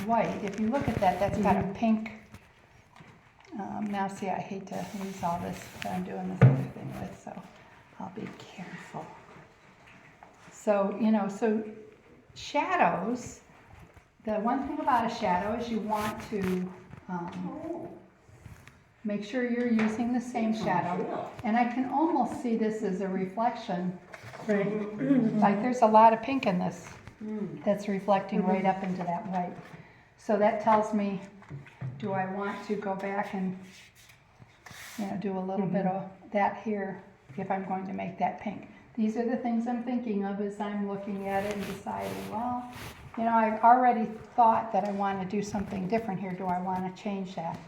white. If you look at that, that's got a pink. Now see, I hate to lose all this that I'm doing this other thing with, so I'll be careful. So, so shadows, the one thing about a shadow is you want to make sure you're using the same shadow. And I can almost see this as a reflection. Right. Like there's a lot of pink in this that's reflecting right up into that white. So that tells me, do I want to go back and do a little bit of that here if I'm going to make that pink. These are the things I'm thinking of as I'm looking at it and deciding, well, I've already thought that I want to do something different here. Do I want to change that?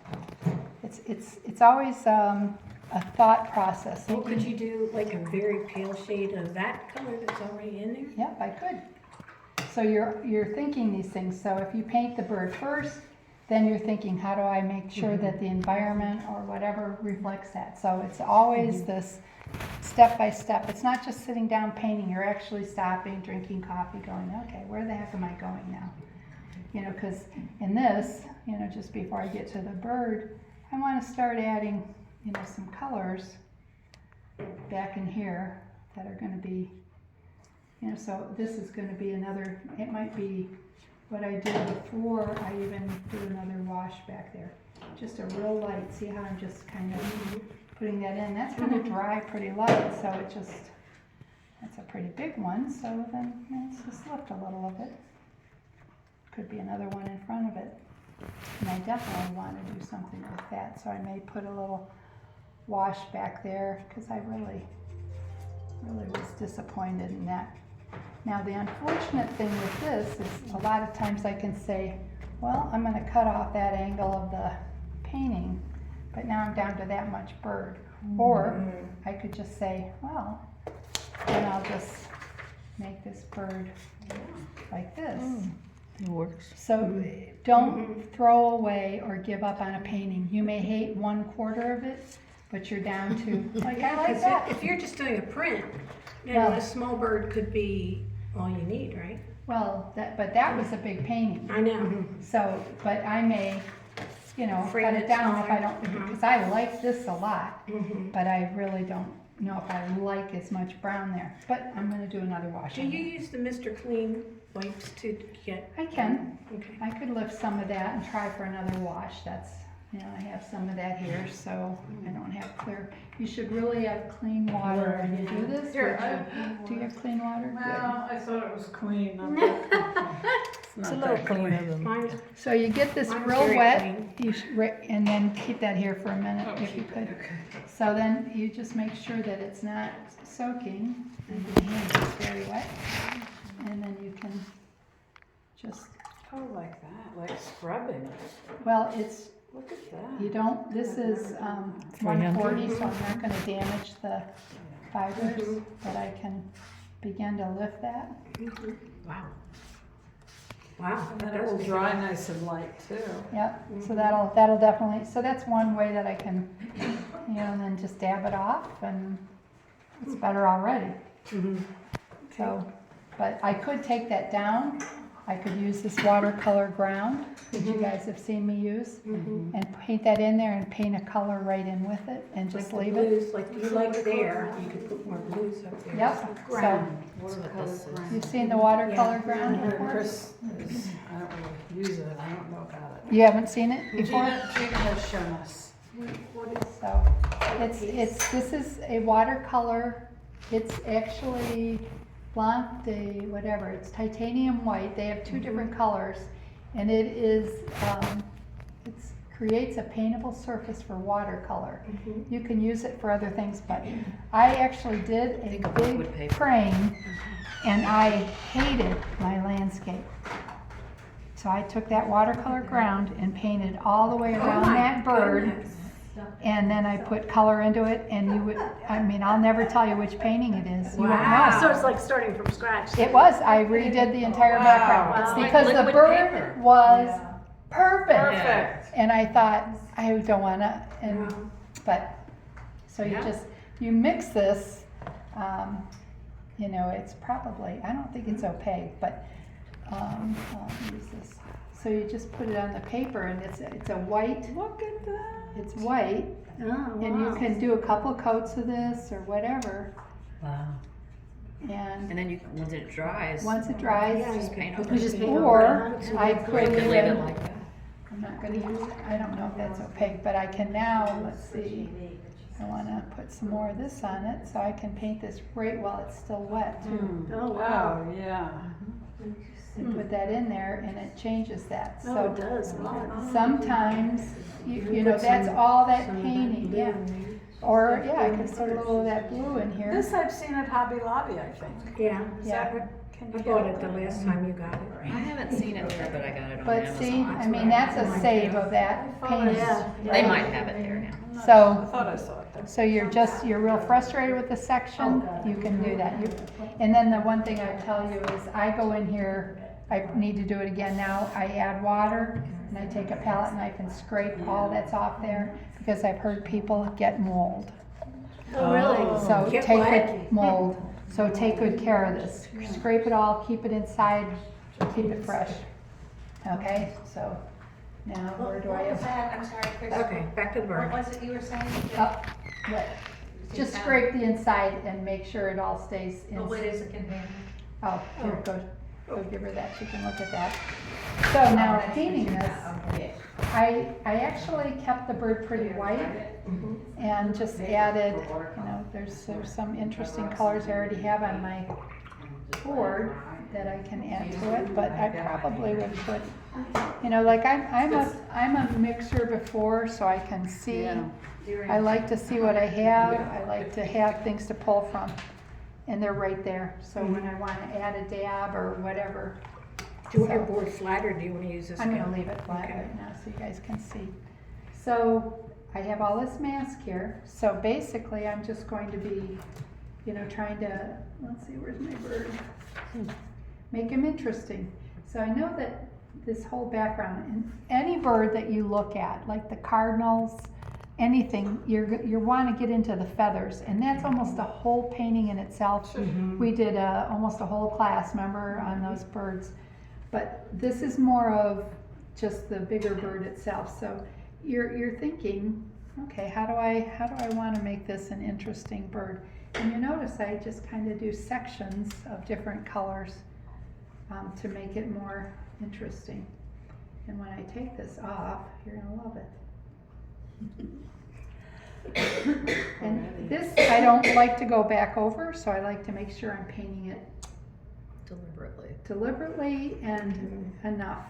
It's always a thought process. Well, could you do like a very pale shade of that color that's already in there? Yep, I could. So you're thinking these things. So if you paint the bird first, then you're thinking, how do I make sure that the environment or whatever reflects that? So it's always this step by step. It's not just sitting down painting. You're actually stopping, drinking coffee, going, okay, where the heck am I going now? Because in this, just before I get to the bird, I want to start adding, some colors back in here that are going to be, so this is going to be another, it might be what I did before I even do another wash back there. Just a real light. See how I'm just kind of putting that in. That's going to dry pretty light, so that's a pretty big one. So then let's just lift a little of it. Could be another one in front of it. And I definitely want to do something with that, so I may put a little wash back there because I really was disappointed in that. Now the unfortunate thing with this is a lot of times I can say, well, I'm going to cut off that angle of the painting, but now I'm down to that much bird. Or I could just say, well, then I'll just make this bird like this. It works. So don't throw away or give up on a painting. You may hate 1/4 of it, but you're down to, like, I like that. If you're just doing a print, then Well- a small bird could be all you need, right? Well, but that was a big painting. I know. So, but I may, Frame cut it it down if I smaller. don't, because I like this a lot, but I really don't know if I like as much brown there. But I'm gonna do another wash. Do on you it. use the Mr. Clean wipes to get? I can. Okay. I could lift some of that and try for another wash. That's, I have some of that here, so I don't have clear. You should really have clean water when you do this. Here, Do you have clean water? Well, I thought it was clean. It's a little cleaner than. Mine's, So you get this Mine's real very wet, clean. and then keep that here for a minute Oh, if you keep could. it, okay. So then you just make sure that it's not soaking, and your hand is very wet, and then you can just, Oh, like that, like scrubbing. well, it's, Look at that. you don't, this is 140, so I'm not gonna damage the fibers, but I can begin to lift that. wow. Wow. And then that it will does dry nice and light too. Yep, so that'll definitely, so that's one way that I can, and then just dab it off, and it's better already. So, but I could take that down. I could use this watercolor ground that you guys have seen me use, and paint that in there and paint a color right in with it, and just Like leave the it. blues, like you like there, you could put more blues up there. Yep, so, Watercolor ground. you've seen the watercolor Yeah. ground before? Chris is, I don't really use it, I don't know about it. You haven't seen it before? Gina has shown us. So, this is a watercolor, it's actually Blanc de whatever, it's titanium white, they have two different colors, and it is, it creates a paintable surface for watercolor. You can use it for other things, but I actually did a big crane, and I hated my landscape. So I took that watercolor ground and painted all the way around that bird, and then I put color into it, and I'll never tell you which painting it is. You won't know. So it's like starting from scratch. It was, I redid the entire background. Wow. It's Like because the liquid bird paper. was perfect. Perfect. And I thought, I don't wanna, but, so Yeah. you mix this, it's probably, I don't think it's opaque, but, I'll use this So you just put it on the paper and it's a white, Look at that. it's white, Oh, and you wow. can do a couple coats of this or whatever. Wow. And And then you, once it dries, once it dries, Yeah, just paint over you it. just paint or over it. I You could can leave it even, like that. I'm not gonna use, I don't know if that's opaque, but I can now, let's see. I wanna put some more of this on it, so I can paint this right while it's still wet too. Oh, wow. Oh, yeah. And put that in there and it changes that, Oh, so. it does, wow. Sometimes, you know, Put that's some- all that some of painting, blue yeah. in there. Or, yeah, I can put a little of that blue in here. This I've seen at Hobby Lobby, I think. Yeah, Is Yeah. that what, can you I get bought it it the there? last time you got it. I haven't seen it there, but I got it on But Amazon. see, I mean, that's a save of that paint. They might have it there now. I'm not So- sure. I thought I saw it there. So you're real frustrated with the section, you can do that. And then the one thing I tell you is, I go in here, I need to do it again now, I add water, and I take a palette knife and scrape all that's off there, because I've heard people get mold. Oh, really? So Get take what? it, mold, so take good care of this. Scrape it all, keep it inside, keep it fresh. Okay, so now where do I What was have? that? I'm sorry, Chris. Okay, back to the What bird. was it you were saying? Up, what? Just scrape the inside and make sure it all stays But what in. is the container? Oh, here, go give her that, she can look at that. So now painting this, Okay. I actually kept the bird pretty white and just added, you know, there's some interesting colors I already have on my board that I can add to it, but I probably would put, you know, like I'm a mixer before, so I can see. Yeah. I like to see what I have, I like to have things to pull from, and they're right there, so when I wanna add a dab or whatever, Do you want your board flat or do you want to use this? I'm gun? gonna leave it flat Okay. right now so you guys can see. So I have all this mask here, so basically I'm just going to be, you know, trying to, let's see, where's my bird? Make him interesting. So I know that this whole background, and any bird that you look at, like the cardinals, anything, you wanna get into the feathers, and that's almost a whole painting in itself. We did almost a whole class, remember, on those birds. But this is more of just the bigger bird itself. So you're thinking, okay, how do I want to make this an interesting bird? And you notice I just kind of do sections of different colors to make it more interesting. And when I take this off, you're gonna love it. And this I don't like to go back over, so I like to make sure I'm painting it deliberately and enough.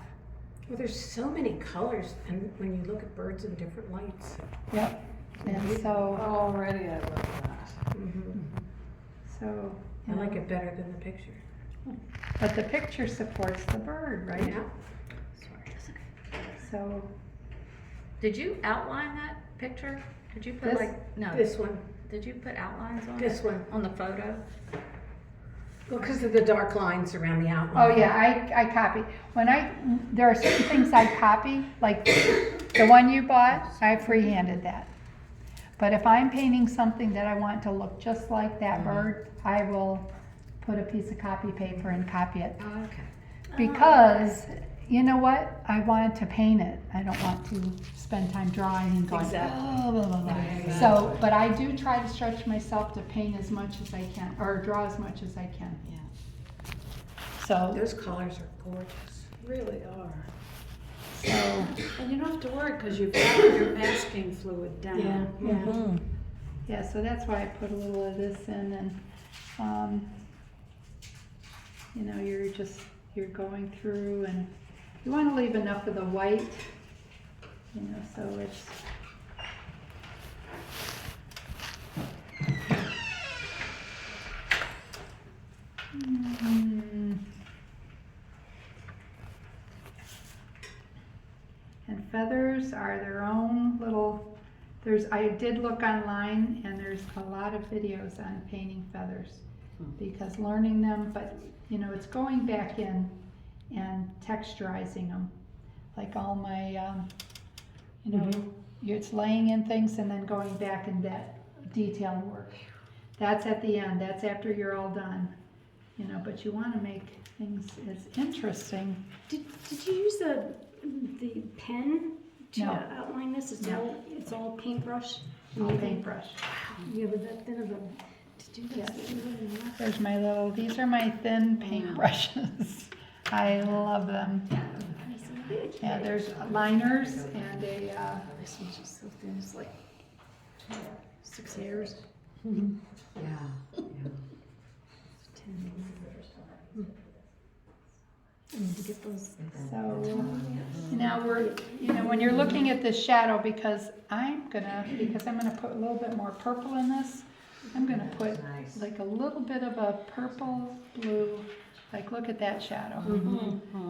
Well, there's so many colors and when you look at birds in different lights. Yep. And so, Already I love that. so, I like it better than the picture. but the picture supports the bird, right? Yeah. So, Did you outline that picture? Did you put This- like, no, This one, did you put outlines on this it? one. On the photo? Well, because of the dark lines around the oh outline. yeah, I copy. There are certain things I copy, like the one you bought, I freehanded that. But if I'm painting something that I want to look just like that bird, I will put a piece of copy paper and copy it. Oh, okay. Because, you know what, I wanted to paint it, I don't want to spend time drawing and going, Exactly. "Oh, blah, blah, blah." So, but I do try to stretch myself to paint as much as I can, or draw as much as I can. Yeah. So, Those colors are gorgeous. Really are. so, And you don't have to worry because you've got your masking fluid down. Yeah. yeah, so that's why I put a little of this in and, you know, you're going through and you wanna leave enough of the white, you know, so it's, And feathers are their own little, I did look online and there's a lot of videos on painting feathers because learning them, but you know, it's going back in and texturizing them. Like all my, you know, it's laying in things and then going back in that detail work. That's at the end, that's after you're all done. you know, but you wanna make things as interesting. Did you use the pen to No. outline this? No. It's all paintbrush? All paintbrush. You have that thin of a, to do Yes. that? There's my little, these are my thin paintbrushes. I love them. Yeah, there's liners and a, This one's just so thin, it's like 6 hairs. Yeah. 10. I need to get those. so now we're, you know, when you're looking at this shadow, because I'm gonna put a little bit more purple in this, I'm gonna put like a little bit of a purple, blue, like look at that shadow.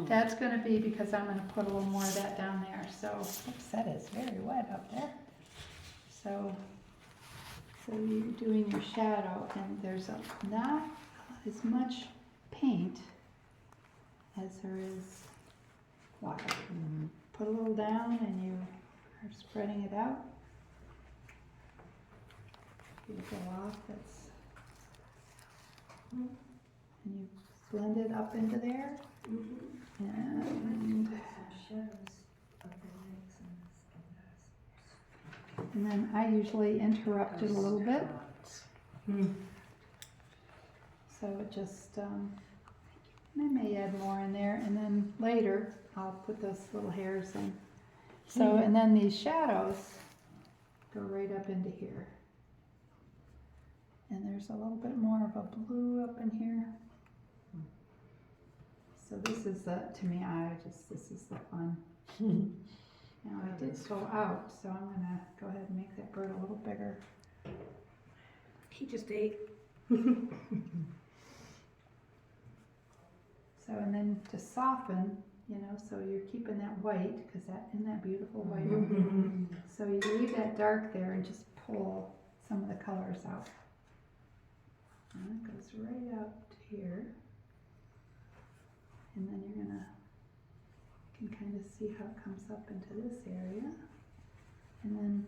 That's gonna be because I'm gonna put a little more of that down there, so, oops, that is very wet up there. So you're doing your shadow, and there's not as much paint as there is water. Put a little down and you are spreading it out. You go off, and you blend it up into there. And then I usually interrupt it a little bit. So it just, I may add more in there, and then later I'll put those little hairs in. So, and then these shadows go right up into here. And there's a little bit more of a blue up in here. So this is the, to me, this is the fun. Now I did go out, so I'm gonna go ahead and make that bird a little bigger. He just ate. So, and then to soften, you know, so you're keeping that white, because isn't that beautiful white? So you leave that dark there and just pull some of the colors out. And it goes right up to here. And then you're gonna, you can kind of see how it comes up into this area. And then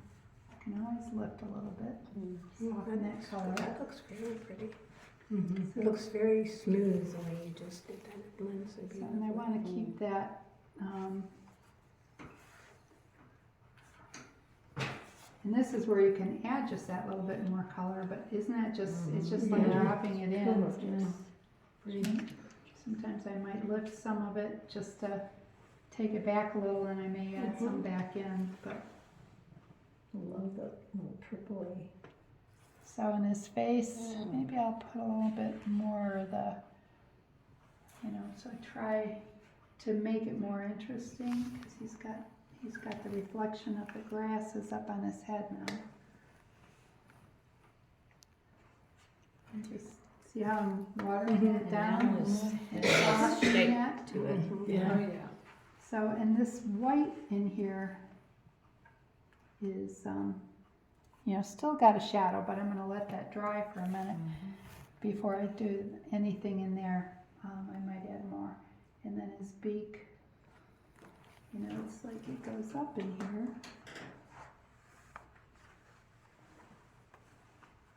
you can always lift a little bit, soften that color. That looks very pretty. So- It looks very smooth the way you just did that. It blends so So, beautifully. and I want to keep that, and this is where you can add just that little bit more color, but isn't that just, it's just like Yeah. dropping it in. Pretty. Sometimes I might lift some of it just to take it back a little, and I may add some back in, but. Love the little purpley. So in his face, maybe I'll put a little bit more of the, you know, so I try to make it more interesting, because he's got the reflection of the grasses up on his head now. And just see how I'm watering it down and softening it. To it. Yeah. So, and this white in here is, you know, still got a shadow, but I'm gonna let that dry for a minute before I do anything in there. I might add more. And then his beak, you know, it's like it goes up in here.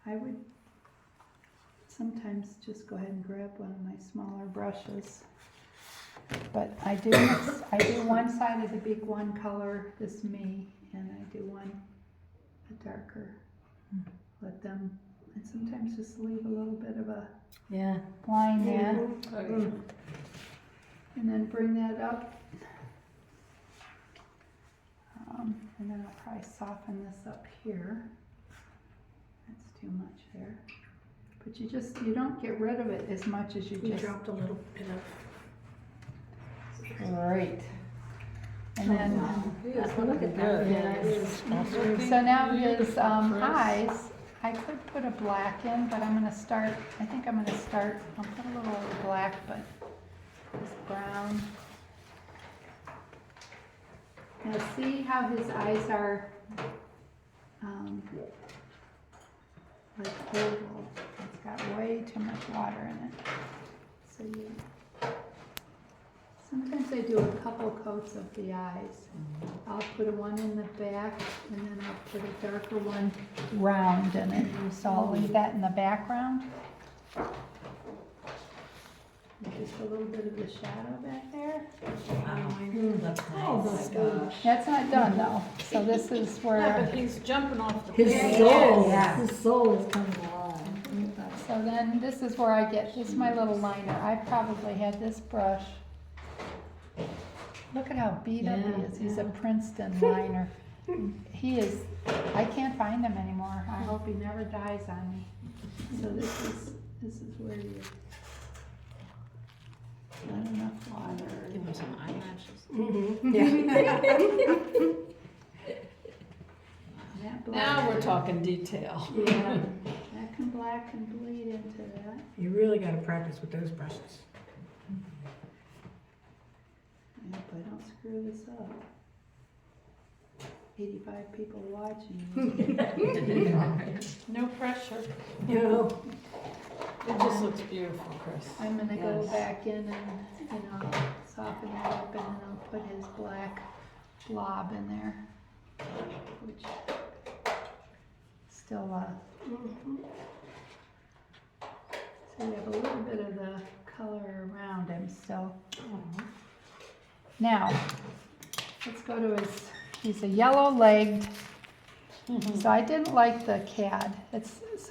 I would sometimes just go ahead and grab one of my smaller brushes. But I do one side of the beak one color, this me, and I do one a darker. Let them, and sometimes just leave a little bit of a Yeah. line there, Okay. and then bring that up. And then I'll probably soften this up here. That's too much there. But you don't get rid of it as much as you You just. dropped a little bit of. Great. And then, Look at that. Yeah, it is. so now his eyes, I could put a black in, but I'll put a little black, but this brown. Now see how his eyes are, like oval. It's got way too much water in it. So sometimes I do a couple coats of the eyes. I'll put one in the back, and then I'll put a darker one round in it. So I'll leave that in the background. Just a little bit of the shadow back there. Oh, my gosh. That's not done though, so this is Yeah, where, but he's jumping off the His page. soul, Yeah. his soul is coming alive. so then this is where I get, this is my little liner. I probably had this brush. Look at how beat up he is. He's a Princeton liner. He is, I can't find him anymore. I hope he never dies on me. So this is where you, not enough water. Give him some eyelashes. Mm-hmm. Yeah. That black, Now we're talking detail. Yeah. that black can bleed into that. You really gotta practice with those brushes. I hope I don't screw this up. 85 people watching. No pressure. You know, It just looks beautiful, Chris. I'm gonna go Yes. back in and, soften that up and then I'll put his black blob in there. Which, still, so we have a little bit of the color around him still. Now, let's go to he's a yellow-legged. So I didn't like the CAD.